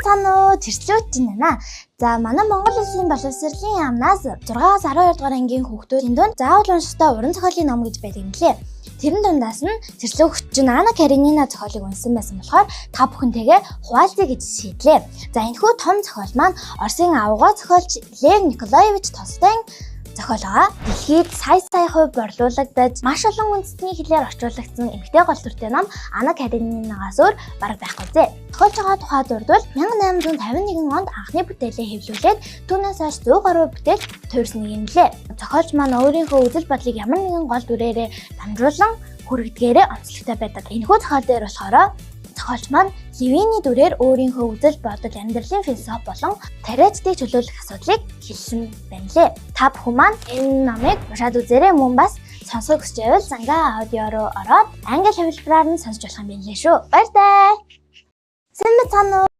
Цаануу тэрчлүүд чинь байна. За манай Монгол Улсын боловсролын яамнаас 6-аас 12 дугаар ангийн хүүхдүүдийн дунд заавал уншихтай уран зохиолын ном гэж байдаг юм лээ. Тэрэн дундаас нь тэрчлөө хөгч чинь Анна Каренина зохиолыг уншсан байсан болохоор та бүхэнтэйгээ хуваалцъя гэж шийдлээ. За энэхүү том зохиол маань Оросын авгаа зохиолч Лев Николаевич Толстойн зохиолоо дэлхийд сая хувь борлуулагдаж маш олон үндэсний хэлээр орчуулагдсан эмэгтэй гол дүртэй ном Анна Каренинагаас өөр бараг байхгүй зэ. Зохиолж байгаа тухай дурдвал 1851 онд анхны бүтээлээ хэвлүүлээд түүнээс хойш 100 гаруй бүтээл туурсан юм лээ. Зохиолч маань өөрийнхөө үзэл бодлыг ямар нэгэн гол дүрээрээ дамжуулан хүргэдгээрээ онцлогтой байдаг. Энэхүү зохиол дээр болохоор зохиолч маань Левиний дүрээр өөрийнхөө үзэл бодол, амьдралын философи болон тариачдыг чөлөөлөх асуудлыг хэлсэн байна лээ. Та бүхэн маань энэ номыг уншаад үзээрэй, мөн бас сонсох хүсч байвал Зангаа аудио руу ороод англи хэлбэрээр нь сонсож болох юм байна лээ шүү. Баяртай. Сайн байна уу?